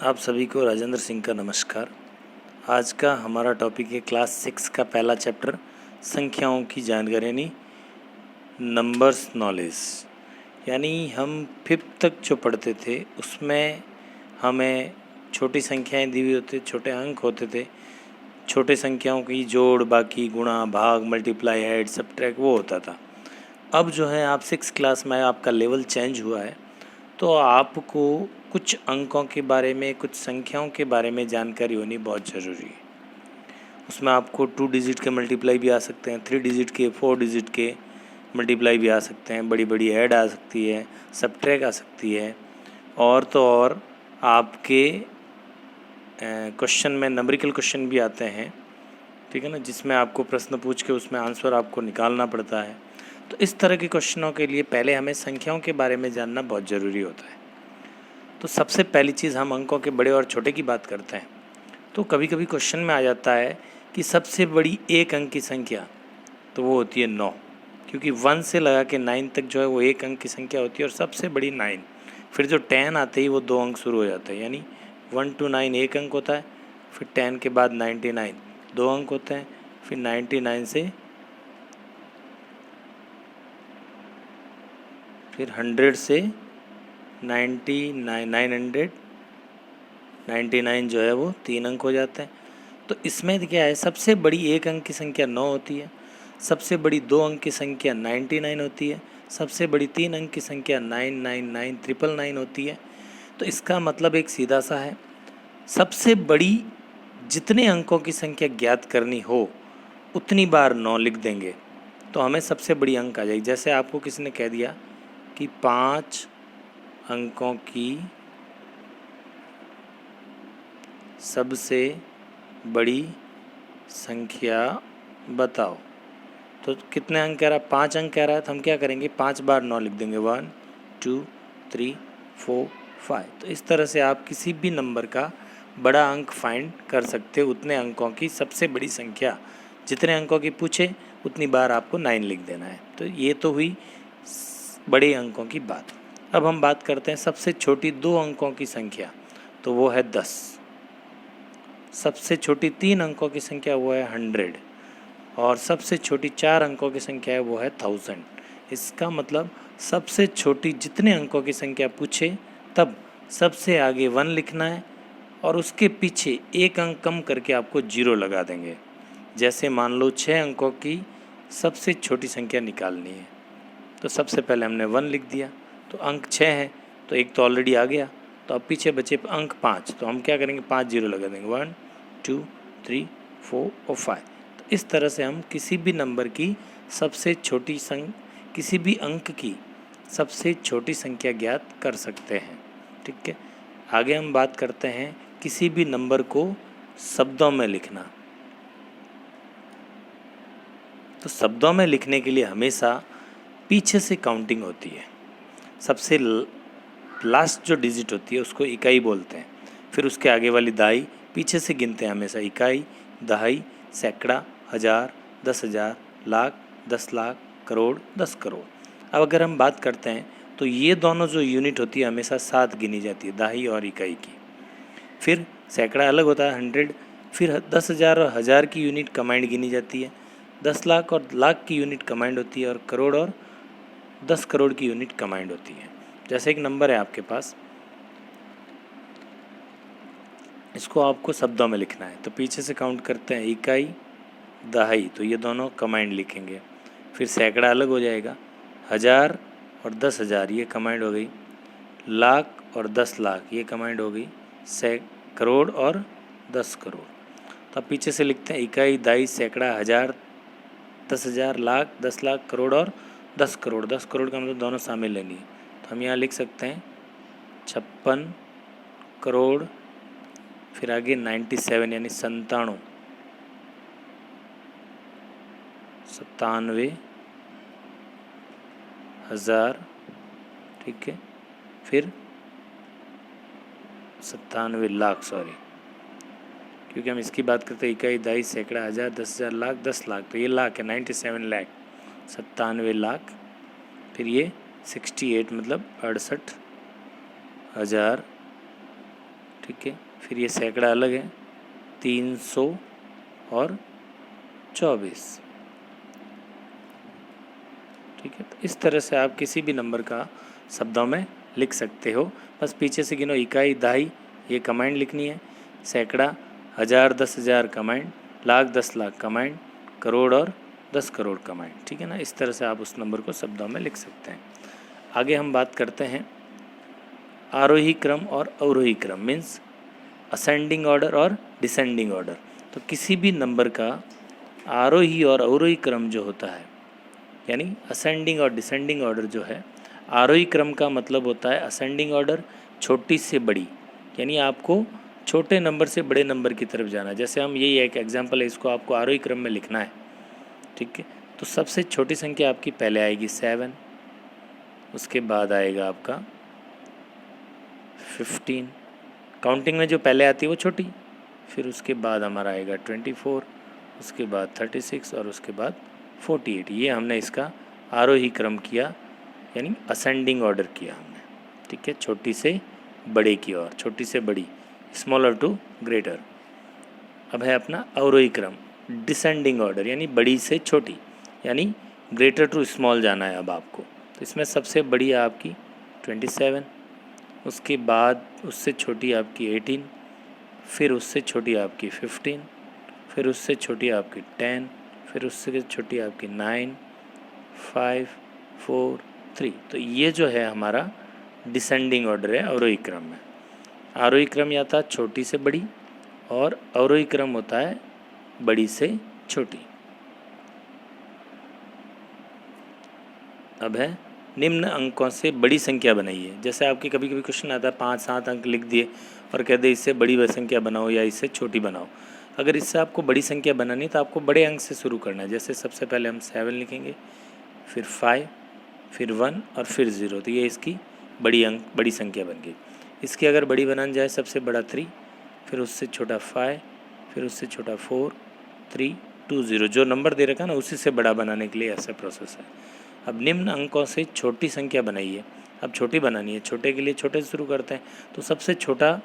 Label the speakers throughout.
Speaker 1: आप सभी को राजेंद्र सिंह का नमस्कार। आज का हमारा टॉपिक है क्लास 6 का पहला चैप्टर संख्याओं की जानकारी यानी नंबर्स नॉलेज। यानी हम 5th तक जो पढ़ते थे उसमें हमें छोटी संख्याएं दी हुई होती, छोटे अंक होते थे, छोटे संख्याओं की जोड़, बाकी, गुणा, भाग, मल्टीप्लाई, ऐड, सब्ट्रैक्ट वो होता था। अब जो है आप 6 क्लास में आपका लेवल चेंज हुआ है, तो आपको कुछ अंकों के बारे में, कुछ संख्याओं के बारे में जानकारी होनी बहुत ज़रूरी है। उसमें आपको 2 डिजिट के मल्टीप्लाई भी आ सकते हैं, 3 डिजिट के, 4 डिजिट के मल्टीप्लाई भी आ सकते हैं, बड़ी बड़ी ऐड आ सकती है, सब्ट्रैक्ट आ सकती है, और तो और आपके क्वेश्चन में नंबरिकल क्वेश्चन भी आते हैं, ठीक है ना, जिसमें आपको प्रश्न पूछ के उसमें आंसर आपको निकालना पड़ता है। तो इस तरह के क्वेश्चनों के लिए पहले हमें संख्याओं के बारे में जानना बहुत ज़रूरी होता है। तो सबसे पहली चीज़, हम अंकों के बड़े और छोटे की बात करते हैं। तो कभी कभी क्वेश्चन में आ जाता है कि सबसे बड़ी एक अंक की संख्या, तो वो होती है 9, क्योंकि 1 से लगा के 9 तक जो है वो एक अंक की संख्या होती है, और सबसे बड़ी 9। फिर जो 10 आते ही वो 2 अंक शुरू हो जाते हैं, यानी 1 to 9 एक अंक होता है, फिर 10 के बाद 99 2 अंक होते हैं, फिर 99 से फिर 100 से 999 जो है वो 3 अंक हो जाते हैं। तो इसमें क्या है, सबसे बड़ी एक अंक की संख्या 9 होती है, सबसे बड़ी 2 अंक की संख्या 99 होती है, सबसे बड़ी 3 अंक की संख्या 999 होती है। तो इसका मतलब एक सीधा सा है, सबसे बड़ी जितने अंकों की संख्या ज्ञात करनी हो उतनी बार 9 लिख देंगे तो हमें सबसे बड़ी अंक आ जाएगी। जैसे आपको किसी ने कह दिया कि 5 अंकों की सबसे बड़ी संख्या बताओ, तो कितने अंक कह रहा है, 5 अंक कह रहा है, तो हम क्या करेंगे, 5 बार 9 लिख देंगे, 1 2 3 4 5। तो इस तरह से आप किसी भी नंबर का बड़ा अंक फाइंड कर सकते हो। उतने अंकों की सबसे बड़ी संख्या, जितने अंकों की पूछे उतनी बार आपको 9 लिख देना है। तो ये तो हुई बड़े अंकों की बात। अब हम बात करते हैं सबसे छोटी 2 अंकों की संख्या, तो वो है 10। सबसे छोटी 3 अंकों की संख्या वो है 100, और सबसे छोटी 4 अंकों की संख्या है वो है 1000। इसका मतलब सबसे छोटी जितने अंकों की संख्या पूछे तब सबसे आगे 1 लिखना है, और उसके पीछे एक अंक कम करके आपको 0 लगा देंगे। जैसे मान लो 6 अंकों की सबसे छोटी संख्या निकालनी है, तो सबसे पहले हमने 1 लिख दिया, तो अंक 6 है, तो एक तो ऑलरेडी आ गया, तो अब पीछे बचे अंक 5, तो हम क्या करेंगे, 5 0 लगा देंगे, 1 2 3 4 और 5। तो इस तरह से हम किसी भी नंबर की सबसे छोटी किसी भी अंक की सबसे छोटी संख्या ज्ञात कर सकते हैं। ठीक है, आगे हम बात करते हैं किसी भी नंबर को शब्दों में लिखना। तो शब्दों में लिखने के लिए हमेशा पीछे से काउंटिंग होती है। सबसे लास्ट जो डिजिट होती है उसको इकाई बोलते हैं, फिर उसके आगे वाली दहाई पीछे से गिनते हैं हमेशा, इकाई, दहाई, सैकड़ा, हज़ार, 10,000, लाख, 10 लाख, करोड़, 10 करोड़। अब अगर हम बात करते हैं तो ये दोनों जो यूनिट होती है हमेशा साथ गिनी जाती है, दहाई और इकाई की। फिर सैकड़ा अलग होता है 100, फिर 10,000 और हज़ार की यूनिट कमांड गिनी जाती है, 10 लाख और लाख की यूनिट कमांड होती है, और करोड़ और 10 करोड़ की यूनिट कमांड होती है। जैसे एक नंबर है आपके पास, इसको आपको शब्दों में लिखना है, तो पीछे से काउंट करते हैं, इकाई, दहाई, तो ये दोनों कमांड लिखेंगे। फिर सैकड़ा अलग हो जाएगा, हज़ार और 10,000 ये कमांड हो गई, लाख और 10 लाख ये कमांड हो गई, करोड़ और 10 करोड़। तो अब पीछे से लिखते हैं, इकाई, दहाई, सैकड़ा, हज़ार, 10,000, लाख, 10 लाख, करोड़ और 10 करोड़। 10 करोड़ का मतलब दोनों शामिल लेनी है, तो हम यहाँ लिख सकते हैं 56 करोड़, फिर आगे 97 यानी 97, 97,000, ठीक है, फिर 97 लाख, सॉरी, क्योंकि हम इसकी बात करते हैं इकाई, दहाई, सैकड़ा, हज़ार, 10,000, लाख, 10 लाख, तो ये लाख है, 97 लाख, 97 लाख, फिर ये 68 मतलब 68,000 ठीक है। फिर ये सैकड़ा अलग है, 300 और 24, ठीक है। तो इस तरह से आप किसी भी नंबर का शब्दों में लिख सकते हो। बस पीछे से गिनो, इकाई, दहाई ये कमांड लिखनी है, सैकड़ा, हज़ार, 10,000 कमांड, लाख, 10 लाख कमांड, करोड़ और 10 करोड़ कमांड, ठीक है ना। इस तरह से आप उस नंबर को शब्दों में लिख सकते हैं। आगे हम बात करते हैं आरोही क्रम और अवरोही क्रम, मीन्स असेंडिंग ऑर्डर और डिसेंडिंग ऑर्डर। तो किसी भी नंबर का आरोही और अवरोही क्रम जो होता है, यानी असेंडिंग और डिसेंडिंग ऑर्डर जो है, आरोही क्रम का मतलब होता है असेंडिंग ऑर्डर, छोटी से बड़ी, यानी आपको छोटे नंबर से बड़े नंबर की तरफ जाना है। जैसे हम यही एक एग्जांपल है, इसको आपको आरोही क्रम में लिखना है, ठीक है। तो सबसे छोटी संख्या आपकी पहले आएगी 7, उसके बाद आएगा आपका 15, काउंटिंग में जो पहले आती है वो छोटी, फिर उसके बाद हमारा आएगा 24, उसके बाद 36 और उसके बाद 48। ये हमने इसका आरोही क्रम किया, यानी असेंडिंग ऑर्डर किया हमने, ठीक है, छोटी से बड़े की ओर, छोटी से बड़ी, स्मॉलर टू ग्रेटर। अब है अपना अवरोही क्रम, डिसेंडिंग ऑर्डर, यानी बड़ी से छोटी, यानी ग्रेटर टू स्मॉल जाना है अब आपको। तो इसमें सबसे बड़ी है आपकी 27, उसके बाद उससे छोटी आपकी 18, फिर उससे छोटी आपकी 15, फिर उससे छोटी आपकी 10, फिर उससे छोटी आपकी 9, 5, 4, 3। तो ये जो है हमारा डिसेंडिंग ऑर्डर है अवरोही क्रम में। आरोही क्रम या था छोटी से बड़ी और अवरोही क्रम होता है बड़ी से छोटी। अब है निम्न अंकों से बड़ी संख्या बनाइए। जैसे आपके कभी कभी क्वेश्चन आता है 5-7 अंक लिख दिए और कहते इससे बड़ी संख्या बनाओ या इससे छोटी बनाओ। अगर इससे आपको बड़ी संख्या बनानी है तो आपको बड़े अंक से शुरू करना है। जैसे सबसे पहले हम 7 लिखेंगे, फिर 5, फिर 1 और फिर 0। तो ये इसकी बड़ी संख्या बन गई। इसकी अगर बड़ी बनानी जाए, सबसे बड़ा 3, फिर उससे छोटा 5, फिर उससे छोटा 4, 3, 2, 0। जो नंबर दे रखा है ना उसी से बड़ा बनाने के लिए ऐसा प्रोसेस है। अब निम्न अंकों से छोटी संख्या बनाइए। अब छोटी बनानी है, छोटे के लिए छोटे से शुरू करते हैं। तो सबसे छोटा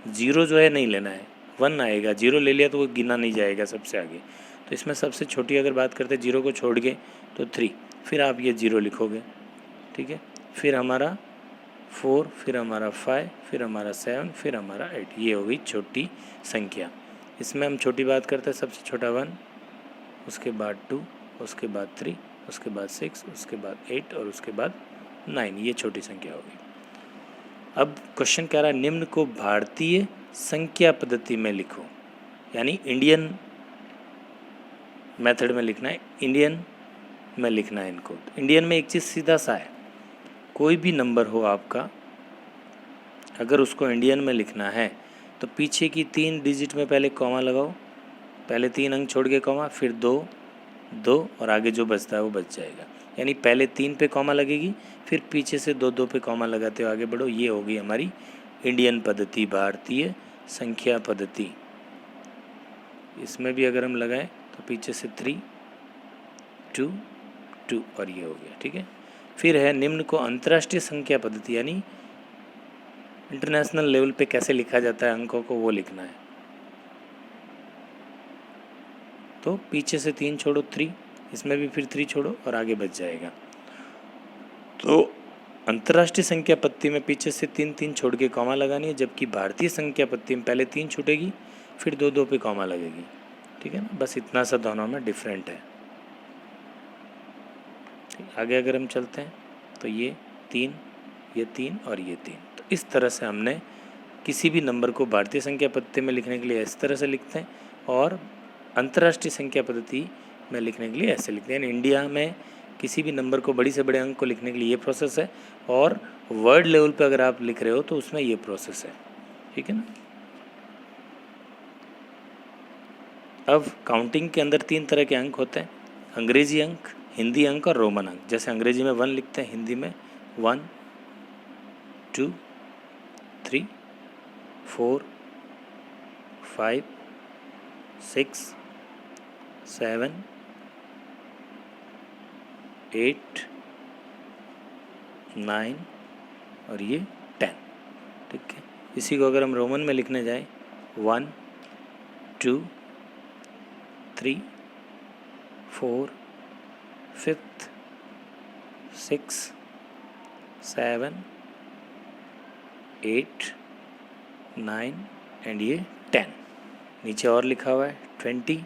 Speaker 1: 0 जो है नहीं लेना है, 1 आएगा। 0 ले लिया तो वो गिना नहीं जाएगा सबसे आगे। तो इसमें सबसे छोटी अगर बात करते हैं 0 को छोड़ के तो 3, फिर आप ये 0 लिखोगे, ठीक है। फिर हमारा 4, फिर हमारा 5, फिर हमारा 7, फिर हमारा 8। ये हो गई छोटी संख्या। इसमें हम छोटी बात करते हैं, सबसे छोटा 1, उसके बाद 2, उसके बाद 3, उसके बाद 6, उसके बाद 8 और उसके बाद 9। ये छोटी संख्या होगी। अब क्वेश्चन कह रहा है निम्न को भारतीय संख्या पद्धति में लिखो, यानी इंडियन मेथड में लिखना है, इंडियन में लिखना है इनको। इंडियन में एक चीज़ सीधा सा है, कोई भी नंबर हो आपका, अगर उसको इंडियन में लिखना है तो पीछे की 3 डिजिट में पहले कॉमा लगाओ, पहले 3 अंक छोड़ के कॉमा, फिर 2 2 और आगे जो बचता है वो बच जाएगा। यानी पहले 3 पे कॉमा लगेगी, फिर पीछे से 2 2 पे कॉमा लगाते हो आगे बढ़ो। ये हो गई हमारी इंडियन पद्धति, भारतीय संख्या पद्धति। इसमें भी अगर हम लगाएं तो पीछे से 3 2 2 और ये हो गया, ठीक है। फिर है निम्न को अंतर्राष्ट्रीय संख्या पद्धति, यानी इंटरनेशनल लेवल पे कैसे लिखा जाता है अंकों को, वो लिखना है। तो पीछे से 3 छोड़ो 3, इसमें भी फिर 3 छोड़ो और आगे बच जाएगा। तो अंतर्राष्ट्रीय संख्या पद्धति में पीछे से 3 3 छोड़ के कॉमा लगानी है, जबकि भारतीय संख्या पद्धति में पहले 3 छूटेगी, फिर 2 2 पे कॉमा लगेगी, ठीक है ना। बस इतना सा दोनों में डिफरेंट है। आगे अगर हम चलते हैं तो ये 3, ये 3 और ये 3। तो इस तरह से हमने किसी भी नंबर को भारतीय संख्या पद्धति में लिखने के लिए इस तरह से लिखते हैं और अंतर्राष्ट्रीय संख्या पद्धति में लिखने के लिए ऐसे लिखते हैं। इंडिया में किसी भी नंबर को बड़ी से बड़े अंक को लिखने के लिए ये प्रोसेस है, और वर्ल्ड लेवल पे अगर आप लिख रहे हो तो उसमें ये प्रोसेस है, ठीक है ना। अब काउंटिंग के अंदर 3 तरह के अंक होते हैं, अंग्रेजी अंक, हिंदी अंक और रोमन अंक। जैसे अंग्रेजी में 1 लिखते हैं, हिंदी में 1 2 3 4 5 6 7 8 9 और ये 10, ठीक है। इसी को अगर हम रोमन में लिखने जाएं 1 2 3 4 5th 6 7 8 9 एंड ये 10। नीचे और लिखा हुआ है 20,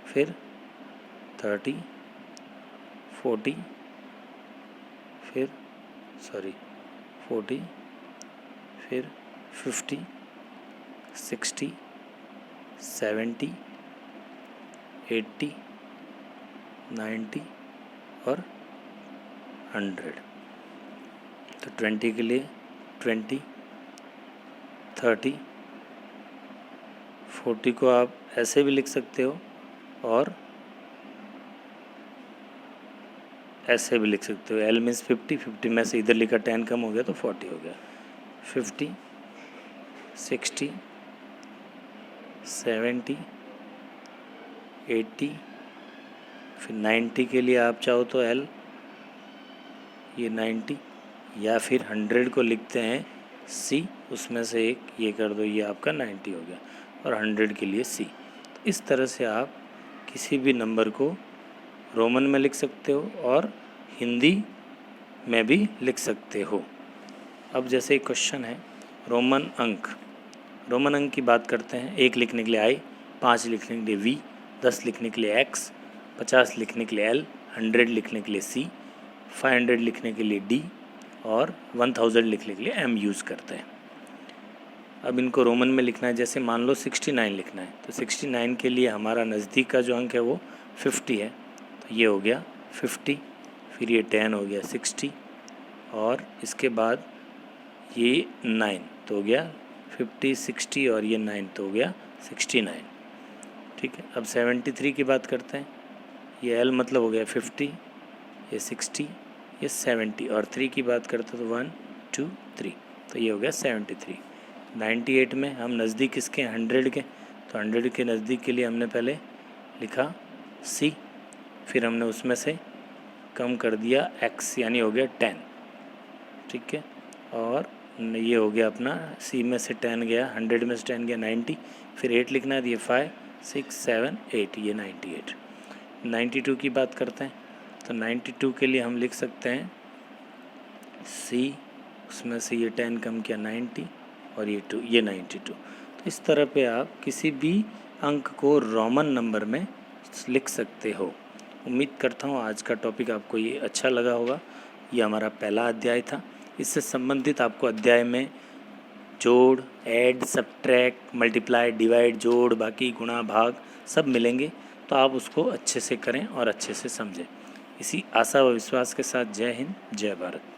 Speaker 1: फिर 30, 40, फिर 40, फिर 50, 60, 70, 80, 90 और 100। तो 20 के लिए 20, 30, 40 को आप ऐसे भी लिख सकते हो और ऐसे भी लिख सकते हो। L मीन्स 50, 50 में से इधर लिखा 10 कम हो गया तो 40 हो गया। 50, 60, 70, 80, फिर 90 के लिए आप चाहो तो L, ये 90, या फिर 100 को लिखते हैं C, उसमें से एक ये कर दो, ये आपका 90 हो गया, और 100 के लिए C। तो इस तरह से आप किसी भी नंबर को रोमन में लिख सकते हो और हिंदी में भी लिख सकते हो। अब जैसे एक क्वेश्चन है रोमन अंक की बात करते हैं। 1 लिखने के लिए I, 5 लिखने के लिए V, 10 लिखने के लिए X, 50 लिखने के लिए L, 100 लिखने के लिए C, 500 लिखने के लिए D और 1000 लिखने के लिए M यूज़ करते हैं। अब इनको रोमन में लिखना है। जैसे मान लो 69 लिखना है, तो 69 के लिए हमारा नज़दीक का जो अंक है वो 50 है, तो ये हो गया 50, फिर ये 10 हो गया 60, और इसके बाद ये 9 तो हो गया 50, 60 और ये 9 तो हो गया 69। ठीक है, अब 73 की बात करते हैं। ये L मतलब हो गया 50, ये 60, ये 70, और 3 की बात करते हैं तो 1 2 3, तो ये हो गया 73। 98 में हम नज़दीक किसके 100 के, तो 100 के नज़दीक के लिए हमने पहले लिखा C, फिर हमने उसमें से कम कर दिया X, यानी हो गया 10। ठीक है, और ये हो गया अपना C में से 10 गया, 100 में से 10 गया 90, फिर 8 लिखना है, ये 5 6 7 8, ये 98। 92 की बात करते हैं, तो 92 के लिए हम लिख सकते हैं C, उसमें से ये 10 कम किया 90, और ये 2, ये 92। तो इस तरह पे आप किसी भी अंक को रोमन नंबर में लिख सकते हो। उम्मीद करता हूँ आज का टॉपिक आपको ये अच्छा लगा होगा। ये हमारा पहला अध्याय था। इससे संबंधित आपको अध्याय में जोड़, ऐड, सब्ट्रैक्ट, मल्टीप्लाई, डिवाइड, जोड़, बाकी, गुणा, भाग सब मिलेंगे, तो आप उसको अच्छे से करें और अच्छे से समझें। इसी आशा व विश्वास के साथ जय हिंद, जय भारत।